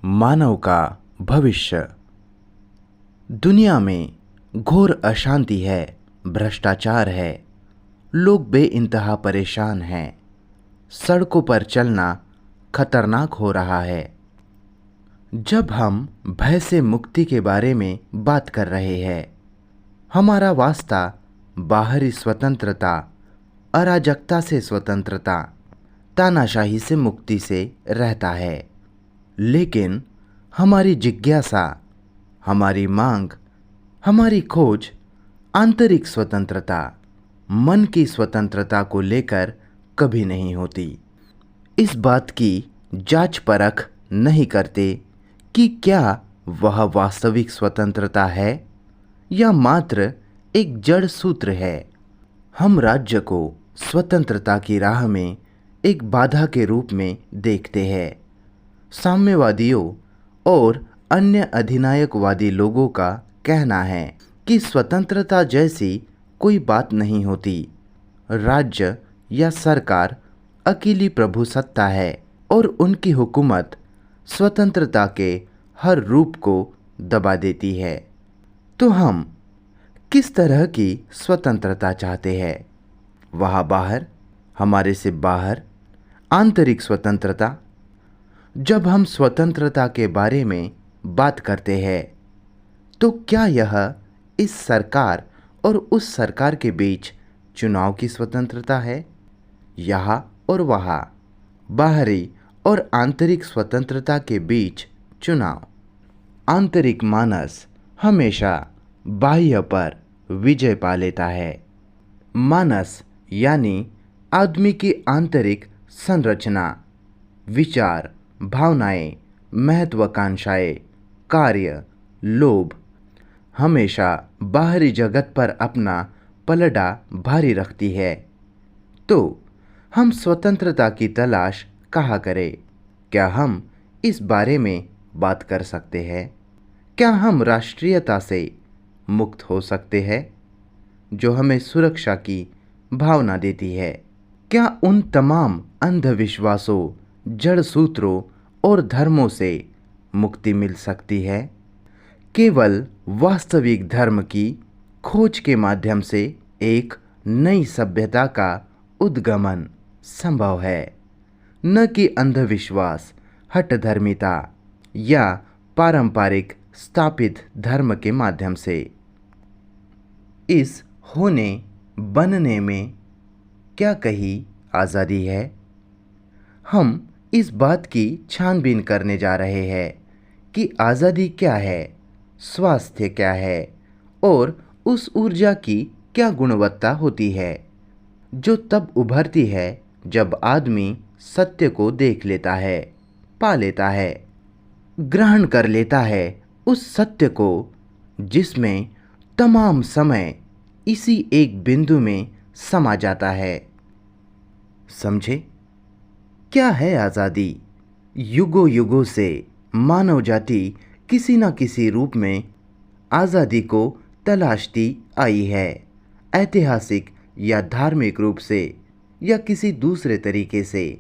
मानव का भविष्य। दुनिया में घोर अशांति है, भ्रष्टाचार है, लोग बेइंतहा परेशान हैं। सड़कों पर चलना खतरनाक हो रहा है। जब हम भय से मुक्ति के बारे में बात कर रहे हैं, हमारा वास्ता बाहरी स्वतंत्रता, अराजकता से स्वतंत्रता, तानाशाही से मुक्ति से रहता है। लेकिन हमारी जिज्ञासा, हमारी मांग, हमारी खोज आंतरिक स्वतंत्रता, मन की स्वतंत्रता को लेकर कभी नहीं होती। इस बात की जांच परख नहीं करते कि क्या वह वास्तविक स्वतंत्रता है या मात्र एक जड़ सूत्र है। हम राज्य को स्वतंत्रता की राह में एक बाधा के रूप में देखते हैं। साम्यवादियों और अन्य अधिनायकवादी लोगों का कहना है कि स्वतंत्रता जैसी कोई बात नहीं होती। राज्य या सरकार अकेली प्रभुसत्ता है और उनकी हुकूमत स्वतंत्रता के हर रूप को दबा देती है। तो हम किस तरह की स्वतंत्रता चाहते हैं? वहाँ बाहर, हमारे से बाहर, आंतरिक स्वतंत्रता। जब हम स्वतंत्रता के बारे में बात करते हैं, तो क्या यह इस सरकार और उस सरकार के बीच चुनाव की स्वतंत्रता है? यहाँ और वहाँ, बाहरी और आंतरिक स्वतंत्रता के बीच चुनाव। आंतरिक मानस हमेशा बाह्य पर विजय पा लेता है। मानस यानी आदमी की आंतरिक संरचना, विचार, भावनाएं, महत्वाकांक्षाएं, कार्य, लोभ हमेशा बाहरी जगत पर अपना पलड़ा भारी रखती है। तो हम स्वतंत्रता की तलाश कहाँ करें? क्या हम इस बारे में बात कर सकते हैं? क्या हम राष्ट्रीयता से मुक्त हो सकते हैं जो हमें सुरक्षा की भावना देती है? क्या उन तमाम अंधविश्वासों, जड़ सूत्रों और धर्मों से मुक्ति मिल सकती है? केवल वास्तविक धर्म की खोज के माध्यम से एक नई सभ्यता का उद्गमन संभव है, न कि अंधविश्वास, हठधर्मिता या पारंपरिक स्थापित धर्म के माध्यम से। इस होने बनने में क्या कहीं आज़ादी है? हम इस बात की छानबीन करने जा रहे हैं कि आज़ादी क्या है, स्वास्थ्य क्या है और उस ऊर्जा की क्या गुणवत्ता होती है जो तब उभरती है जब आदमी सत्य को देख लेता है, पा लेता है, ग्रहण कर लेता है उस सत्य को जिसमें तमाम समय इसी एक बिंदु में समा जाता है। समझे? क्या है आज़ादी? युगों युगों से मानव जाति किसी न किसी रूप में आज़ादी को तलाशती आई है, ऐतिहासिक या धार्मिक रूप से या किसी दूसरे तरीके से।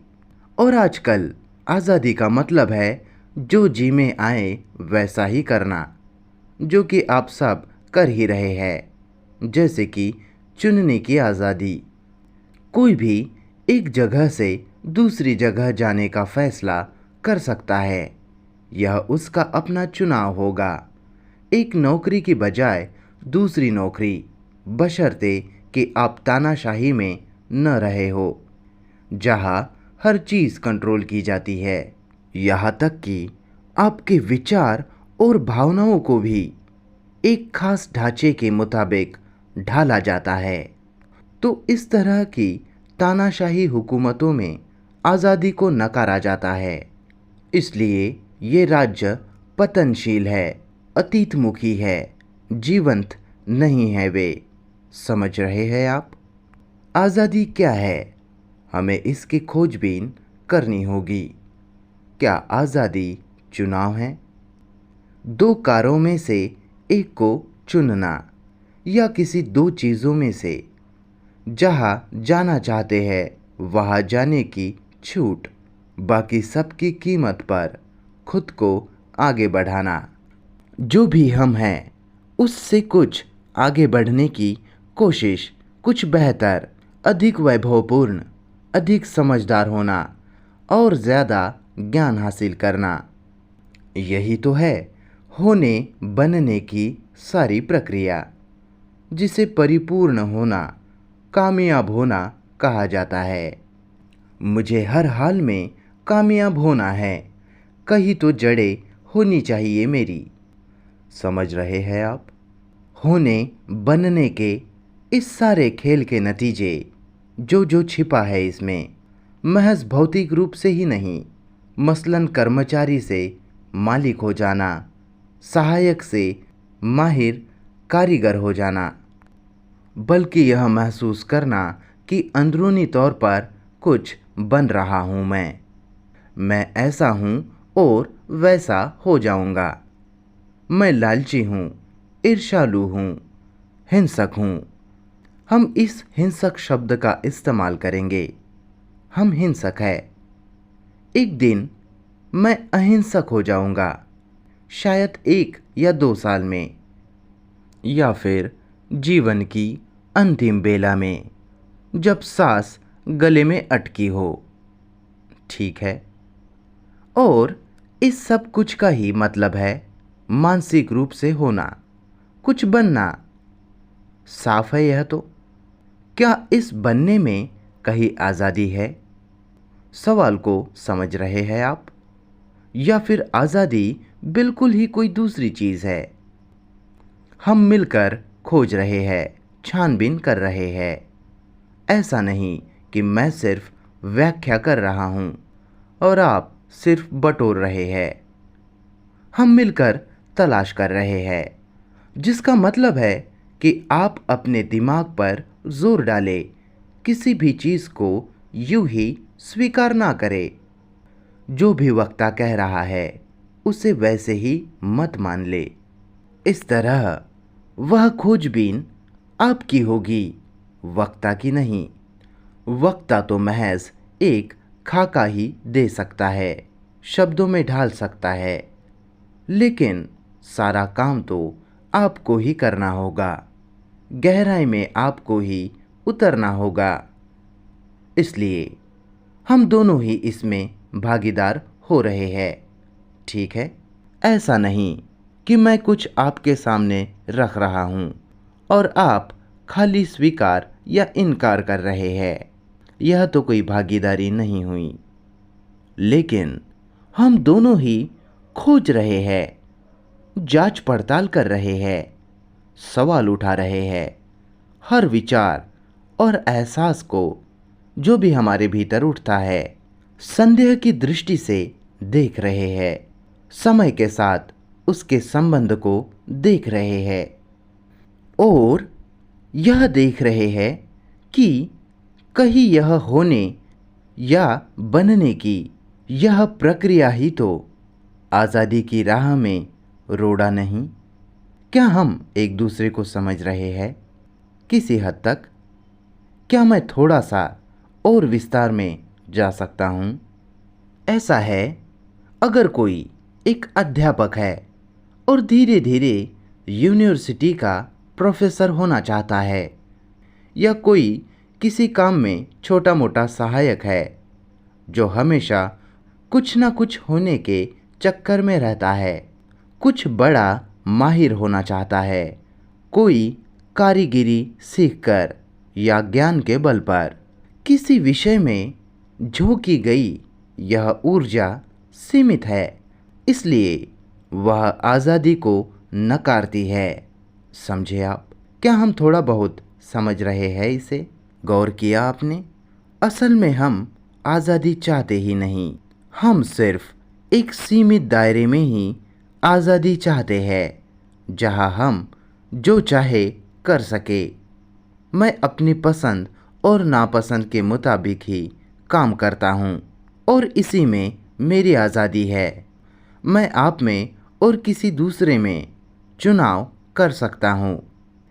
और आजकल आज़ादी का मतलब है जो जी में आए वैसा ही करना, जो कि आप सब कर ही रहे हैं, जैसे कि चुनने की आज़ादी। कोई भी एक जगह से दूसरी जगह जाने का फैसला कर सकता है, यह उसका अपना चुनाव होगा। एक नौकरी की बजाय दूसरी नौकरी, बशर्ते कि आप तानाशाही में न रहे हो, जहाँ हर चीज़ कंट्रोल की जाती है, यहाँ तक कि आपके विचार और भावनाओं को भी एक खास ढांचे के मुताबिक ढाला जाता है। तो इस तरह की तानाशाही हुकूमतों में आज़ादी को नकारा जाता है। इसलिए ये राज्य पतनशील है, अतीतमुखी है, जीवंत नहीं है वे। समझ रहे हैं आप? आज़ादी क्या है? हमें इसकी खोजबीन करनी होगी। क्या आज़ादी चुनाव है? दो कारों में से एक को चुनना, या किसी दो चीज़ों में से जहाँ जाना चाहते हैं वहाँ जाने की छूट, बाकी सब की कीमत पर खुद को आगे बढ़ाना। जो भी हम हैं उससे कुछ आगे बढ़ने की कोशिश, कुछ बेहतर, अधिक वैभवपूर्ण, अधिक समझदार होना और ज़्यादा ज्ञान हासिल करना। यही तो है होने बनने की सारी प्रक्रिया, जिसे परिपूर्ण होना, कामयाब होना कहा जाता है। मुझे हर हाल में कामयाब होना है, कहीं तो जड़ें होनी चाहिए मेरी। समझ रहे हैं आप? होने बनने के इस सारे खेल के नतीजे जो छिपा है इसमें, महज भौतिक रूप से ही नहीं, मसलन कर्मचारी से मालिक हो जाना, सहायक से माहिर कारीगर हो जाना, बल्कि यह महसूस करना कि अंदरूनी तौर पर कुछ बन रहा हूँ मैं ऐसा हूँ और वैसा हो जाऊँगा। मैं लालची हूँ, ईर्ष्यालु हूँ, हिंसक हूँ। हम इस हिंसक शब्द का इस्तेमाल करेंगे। हम हिंसक है। एक दिन मैं अहिंसक हो जाऊँगा, शायद 1 या 2 साल में, या फिर जीवन की अंतिम बेला में, जब सांस गले में अटकी हो। ठीक है। और इस सब कुछ का ही मतलब है मानसिक रूप से होना, कुछ बनना। साफ है यह तो। क्या इस बनने में कहीं आज़ादी है? सवाल को समझ रहे हैं आप? या फिर आज़ादी बिल्कुल ही कोई दूसरी चीज़ है? हम मिलकर खोज रहे हैं, छानबीन कर रहे हैं। ऐसा नहीं कि मैं सिर्फ व्याख्या कर रहा हूँ और आप सिर्फ बटोर रहे हैं। हम मिलकर तलाश कर रहे हैं, जिसका मतलब है कि आप अपने दिमाग पर जोर डालें, किसी भी चीज़ को यूं ही स्वीकार ना करें। जो भी वक्ता कह रहा है उसे वैसे ही मत मान ले। इस तरह वह खोजबीन आपकी होगी, वक्ता की नहीं। वक्ता तो महज एक खाका ही दे सकता है, शब्दों में ढाल सकता है, लेकिन सारा काम तो आपको ही करना होगा। गहराई में आपको ही उतरना होगा। इसलिए हम दोनों ही इसमें भागीदार हो रहे हैं। ठीक है। ऐसा नहीं कि मैं कुछ आपके सामने रख रहा हूँ और आप खाली स्वीकार या इनकार कर रहे हैं। यह तो कोई भागीदारी नहीं हुई। लेकिन हम दोनों ही खोज रहे हैं, जांच पड़ताल कर रहे हैं, सवाल उठा रहे हैं। हर विचार और एहसास को जो भी हमारे भीतर उठता है, संदेह की दृष्टि से देख रहे हैं, समय के साथ उसके संबंध को देख रहे हैं और यह देख रहे हैं कि कहीं यह होने या बनने की यह प्रक्रिया ही तो आज़ादी की राह में रोड़ा नहीं। क्या हम एक दूसरे को समझ रहे हैं? किसी हद तक। क्या मैं थोड़ा सा और विस्तार में जा सकता हूँ? ऐसा है, अगर कोई एक अध्यापक है और धीरे धीरे यूनिवर्सिटी का प्रोफेसर होना चाहता है, या कोई किसी काम में छोटा मोटा सहायक है जो हमेशा कुछ ना कुछ होने के चक्कर में रहता है, कुछ बड़ा माहिर होना चाहता है, कोई कारीगिरी सीखकर या ज्ञान के बल पर किसी विषय में झोंकी गई, यह ऊर्जा सीमित है, इसलिए वह आज़ादी को नकारती है। समझे आप? क्या हम थोड़ा बहुत समझ रहे हैं इसे? गौर किया आपने? असल में हम आज़ादी चाहते ही नहीं, हम सिर्फ एक सीमित दायरे में ही आज़ादी चाहते हैं, जहां हम जो चाहे कर सके। मैं अपनी पसंद और नापसंद के मुताबिक ही काम करता हूँ और इसी में मेरी आज़ादी है। मैं आप में और किसी दूसरे में चुनाव कर सकता हूँ,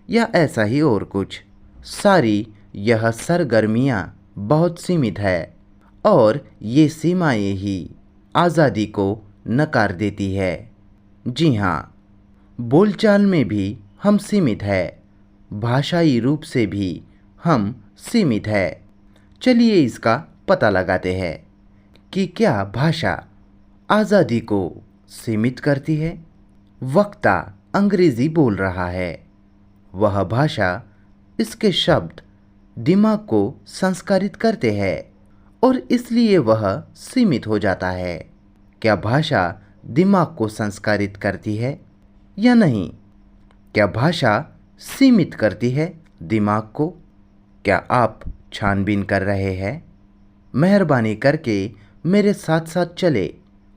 या ऐसा ही और कुछ। सारी यह सरगर्मियाँ बहुत सीमित है और ये सीमाएं ही आज़ादी को नकार देती है। जी हाँ, बोलचाल में भी हम सीमित है, भाषाई रूप से भी हम सीमित है। चलिए इसका पता लगाते हैं कि क्या भाषा आज़ादी को सीमित करती है। वक्ता अंग्रेजी बोल रहा है। वह भाषा, इसके शब्द दिमाग को संस्कारित करते हैं और इसलिए वह सीमित हो जाता है। क्या भाषा दिमाग को संस्कारित करती है या नहीं? क्या भाषा सीमित करती है दिमाग को? क्या आप छानबीन कर रहे हैं? मेहरबानी करके मेरे साथ साथ चले,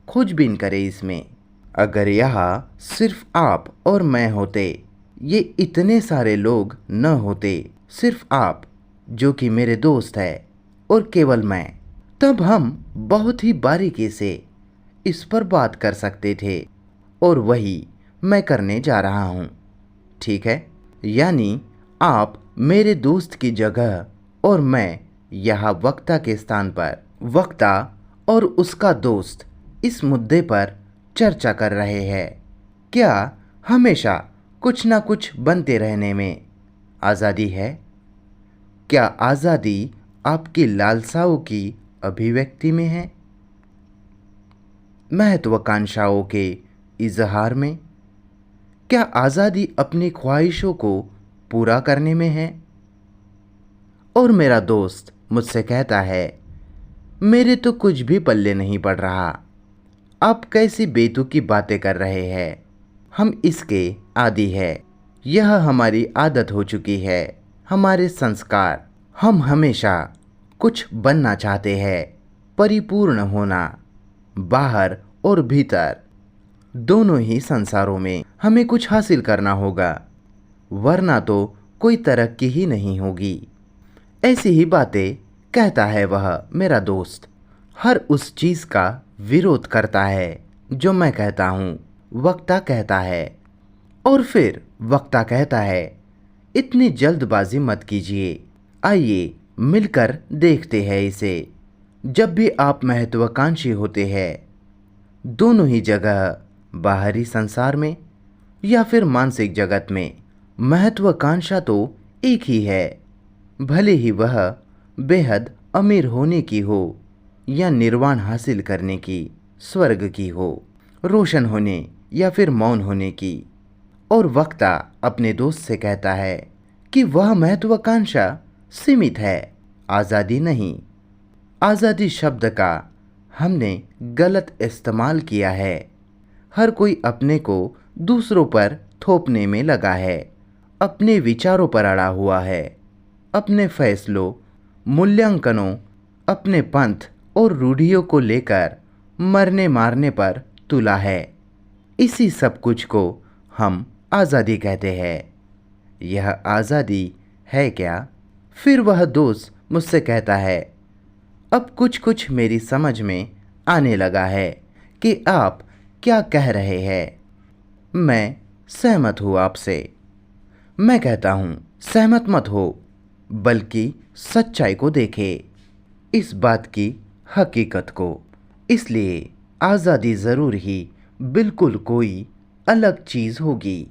खोजबीन करें इसमें। अगर यहाँ सिर्फ आप और मैं होते, ये इतने सारे लोग न होते, सिर्फ आप जो कि मेरे दोस्त है और केवल मैं, तब हम बहुत ही बारीकी से इस पर बात कर सकते थे और वही मैं करने जा रहा हूँ। ठीक है, यानी आप मेरे दोस्त की जगह और मैं यहाँ वक्ता के स्थान पर, वक्ता और उसका दोस्त इस मुद्दे पर चर्चा कर रहे हैं। क्या हमेशा कुछ ना कुछ बनते रहने में आज़ादी है? क्या आज़ादी आपकी लालसाओं की अभिव्यक्ति में है, महत्वाकांक्षाओं के इजहार में? क्या आज़ादी अपनी ख्वाहिशों को पूरा करने में है? और मेरा दोस्त मुझसे कहता है, मेरे तो कुछ भी पल्ले नहीं पड़ रहा, आप कैसी बेतुकी बातें कर रहे हैं, हम इसके आदी है, यह हमारी आदत हो चुकी है, हमारे संस्कार, हम हमेशा कुछ बनना चाहते हैं, परिपूर्ण होना, बाहर और भीतर दोनों ही संसारों में हमें कुछ हासिल करना होगा, वरना तो कोई तरक्की ही नहीं होगी। ऐसी ही बातें कहता है वह मेरा दोस्त, हर उस चीज़ का विरोध करता है जो मैं कहता हूँ, वक्ता कहता है। और फिर वक्ता कहता है, इतनी जल्दबाजी मत कीजिए, आइए मिलकर देखते हैं इसे। जब भी आप महत्वाकांक्षी होते हैं, दोनों ही जगह, बाहरी संसार में या फिर मानसिक जगत में, महत्वाकांक्षा तो एक ही है, भले ही वह बेहद अमीर होने की हो या निर्वाण हासिल करने की, स्वर्ग की हो, रोशन होने या फिर मौन होने की। और वक्ता अपने दोस्त से कहता है कि वह महत्वाकांक्षा सीमित है, आज़ादी नहीं। आज़ादी शब्द का हमने गलत इस्तेमाल किया है। हर कोई अपने को दूसरों पर थोपने में लगा है, अपने विचारों पर अड़ा हुआ है, अपने फैसलों, मूल्यांकनों, अपने पंथ और रूढ़ियों को लेकर मरने मारने पर तुला है। इसी सब कुछ को हम आज़ादी कहते हैं। यह आज़ादी है क्या? फिर वह दोस्त मुझसे कहता है, अब कुछ कुछ मेरी समझ में आने लगा है कि आप क्या कह रहे हैं। मैं सहमत हूँ आपसे। मैं कहता हूँ, सहमत मत हो, बल्कि सच्चाई को देखें, इस बात की हकीकत को। इसलिए आज़ादी ज़रूर ही बिल्कुल कोई अलग चीज़ होगी।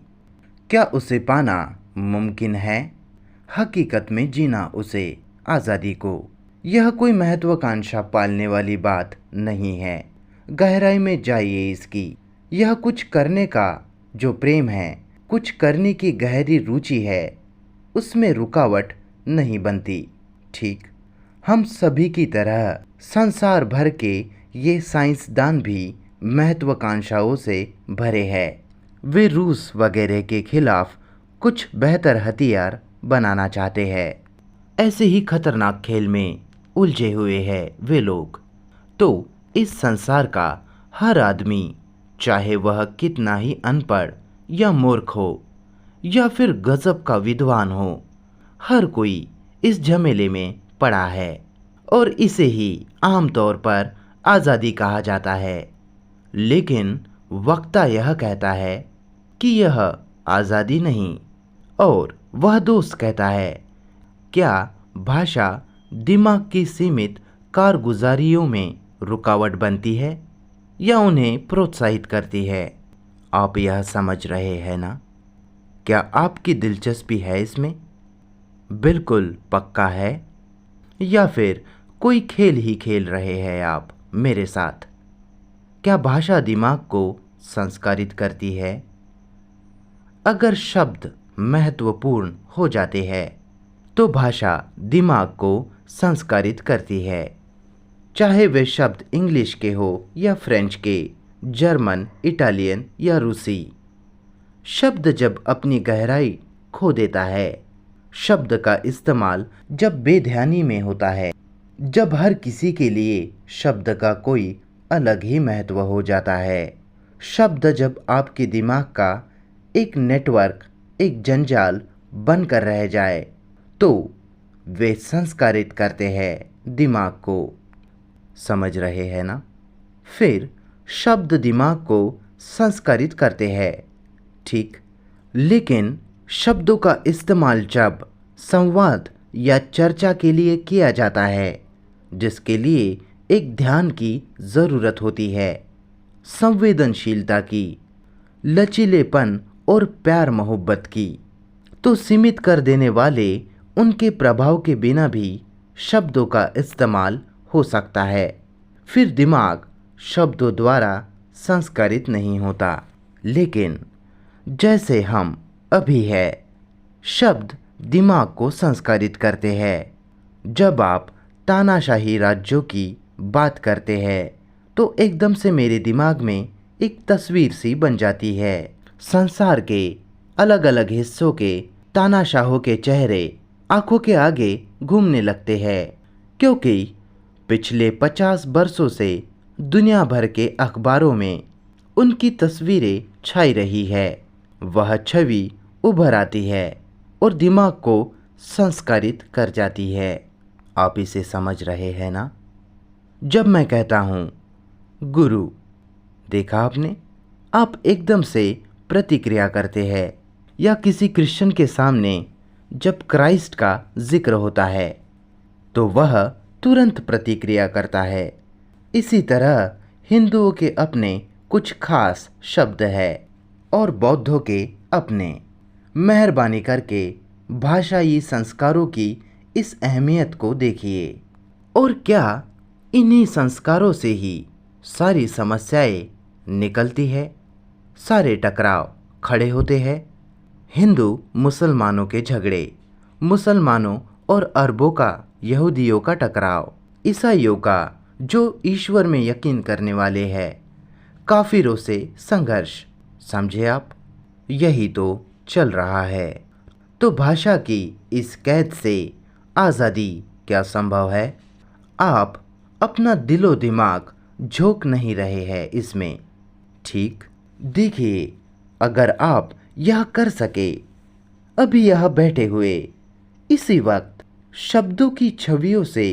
क्या उसे पाना मुमकिन है? हकीकत में जीना उसे, आज़ादी को। यह कोई महत्वाकांक्षा पालने वाली बात नहीं है। गहराई में जाइए इसकी। यह कुछ करने का जो प्रेम है, कुछ करने की गहरी रुचि है, उसमें रुकावट नहीं बनती। ठीक, हम सभी की तरह संसार भर के ये साइंसदान भी महत्वाकांक्षाओं से भरे हैं। वे रूस वगैरह के खिलाफ कुछ बेहतर हथियार बनाना चाहते हैं। ऐसे ही खतरनाक खेल में उलझे हुए हैं वे लोग। तो इस संसार का हर आदमी, चाहे वह कितना ही अनपढ़ या मूर्ख हो या फिर गजब का विद्वान हो, हर कोई इस झमेले में पड़ा है और इसे ही आमतौर पर आज़ादी कहा जाता है। लेकिन वक्ता यह कहता है कि यह आज़ादी नहीं। और वह दोस्त कहता है, क्या भाषा दिमाग की सीमित कारगुजारियों में रुकावट बनती है या उन्हें प्रोत्साहित करती है? आप यह समझ रहे हैं ना? क्या आपकी दिलचस्पी है इसमें? बिल्कुल पक्का है? या फिर कोई खेल ही खेल रहे हैं आप मेरे साथ? क्या भाषा दिमाग को संस्कारित करती है? अगर शब्द महत्वपूर्ण हो जाते हैं तो भाषा दिमाग को संस्कारित करती है, चाहे वे शब्द इंग्लिश के हो या फ्रेंच के, जर्मन, इटालियन या रूसी। शब्द जब अपनी गहराई खो देता है, शब्द का इस्तेमाल जब बेध्यानी में होता है, जब हर किसी के लिए शब्द का कोई अलग ही महत्व हो जाता है, शब्द जब आपके दिमाग का एक नेटवर्क, एक जंजाल बनकर रह जाए, तो वे संस्कारित करते हैं दिमाग को। समझ रहे हैं ना? फिर शब्द दिमाग को संस्कारित करते हैं, ठीक। लेकिन शब्दों का इस्तेमाल जब संवाद या चर्चा के लिए किया जाता है, जिसके लिए एक ध्यान की ज़रूरत होती है, संवेदनशीलता की, लचीलेपन और प्यार मोहब्बत की, तो सीमित कर देने वाले उनके प्रभाव के बिना भी शब्दों का इस्तेमाल हो सकता है। फिर दिमाग शब्दों द्वारा संस्कारित नहीं होता, लेकिन जैसे हम अभी है, शब्द दिमाग को संस्कारित करते हैं। जब आप तानाशाही राज्यों की बात करते हैं तो एकदम से मेरे दिमाग में एक तस्वीर सी बन जाती है। संसार के अलग अलग हिस्सों के तानाशाहों के चेहरे आंखों के आगे घूमने लगते हैं, क्योंकि पिछले 50 वर्षों से दुनिया भर के अखबारों में उनकी तस्वीरें छाई रही है। वह छवि उभर आती है और दिमाग को संस्कारित कर जाती है। आप इसे समझ रहे हैं ना? जब मैं कहता हूँ गुरु, देखा आपने, आप एकदम से प्रतिक्रिया करते हैं। या किसी क्रिश्चियन के सामने जब क्राइस्ट का जिक्र होता है तो वह तुरंत प्रतिक्रिया करता है। इसी तरह हिंदुओं के अपने कुछ खास शब्द है और बौद्धों के अपने। मेहरबानी करके भाषाई संस्कारों की इस अहमियत को देखिए। और क्या इन्हीं संस्कारों से ही सारी समस्याएं निकलती है, सारे टकराव खड़े होते हैं। हिंदू मुसलमानों के झगड़े, मुसलमानों और अरबों का यहूदियों का टकराव, ईसाइयों का जो ईश्वर में यकीन करने वाले हैं, काफिरों से संघर्ष, समझे आप? यही तो चल रहा है। तो भाषा की इस कैद से आज़ादी क्या संभव है? आप अपना दिलो दिमाग झोंक नहीं रहे हैं इसमें, ठीक। देखिए, अगर आप यह कर सके, अभी यह बैठे हुए इसी वक्त शब्दों की छवियों से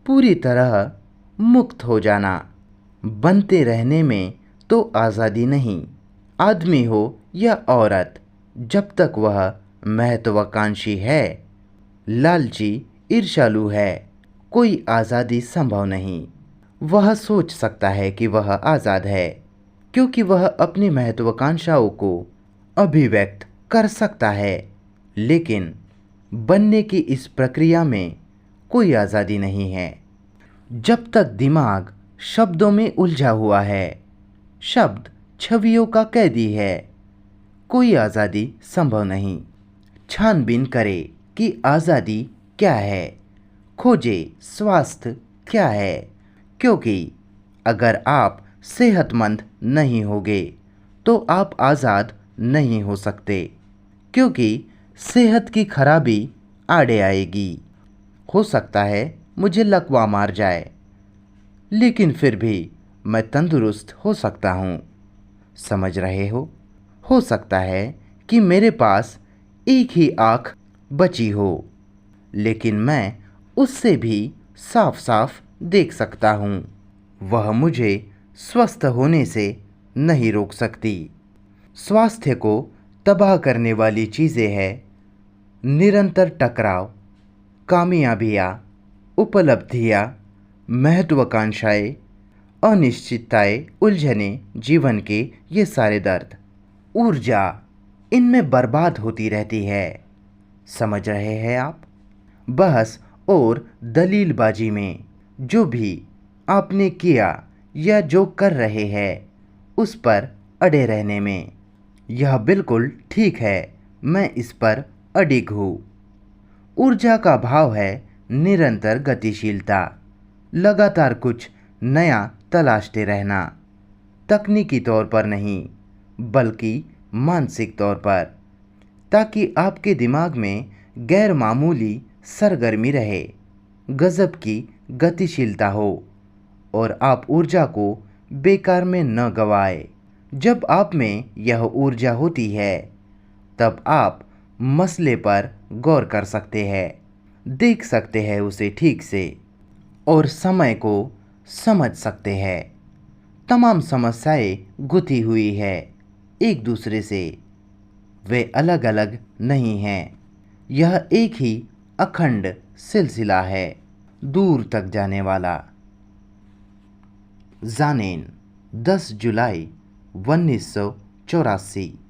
पूरी तरह मुक्त हो जाना, बनते रहने में तो आज़ादी नहीं। आदमी हो या औरत, जब तक वह महत्वाकांक्षी है, लालची, ईर्ष्यालु है, कोई आज़ादी संभव नहीं। वह सोच सकता है कि वह आज़ाद है, क्योंकि वह अपनी महत्वाकांक्षाओं को अभिव्यक्त कर सकता है, लेकिन बनने की इस प्रक्रिया में कोई आज़ादी नहीं है। जब तक दिमाग शब्दों में उलझा हुआ है, शब्द छवियों का कैदी है, कोई आज़ादी संभव नहीं। छानबीन करे कि आज़ादी क्या है, खोजे स्वास्थ्य क्या है, क्योंकि अगर आप सेहतमंद नहीं होगे तो आप आज़ाद नहीं हो सकते, क्योंकि सेहत की खराबी आड़े आएगी। हो सकता है मुझे लकवा मार जाए, लेकिन फिर भी मैं तंदुरुस्त हो सकता हूँ। समझ रहे हो सकता है कि मेरे पास एक ही आँख बची हो, लेकिन मैं उससे भी साफ साफ देख सकता हूँ। वह मुझे स्वस्थ होने से नहीं रोक सकती। स्वास्थ्य को तबाह करने वाली चीज़ें हैं निरंतर टकराव, कामयाबियाँ, उपलब्धियाँ, महत्वाकांक्षाएं, अनिश्चितताएं, उलझने, जीवन के ये सारे दर्द। ऊर्जा इनमें बर्बाद होती रहती है। समझ रहे हैं आप? बहस और दलीलबाजी में जो भी आपने किया या जो कर रहे हैं उस पर अड़े रहने में, यह बिल्कुल ठीक है, मैं इस पर अडिग हूँ। ऊर्जा का भाव है निरंतर गतिशीलता, लगातार कुछ नया तलाशते रहना, तकनीकी तौर पर नहीं बल्कि मानसिक तौर पर, ताकि आपके दिमाग में गैर मामूली सरगर्मी रहे, गजब की गतिशीलता हो और आप ऊर्जा को बेकार में न गवाए। जब आप में यह ऊर्जा होती है तब आप मसले पर गौर कर सकते हैं, देख सकते हैं उसे ठीक से और समय को समझ सकते हैं। तमाम समस्याएं गुथी हुई है एक दूसरे से, वे अलग अलग नहीं हैं। यह एक ही अखंड सिलसिला है, दूर तक जाने वाला। जानेन, 10 जुलाई 1984।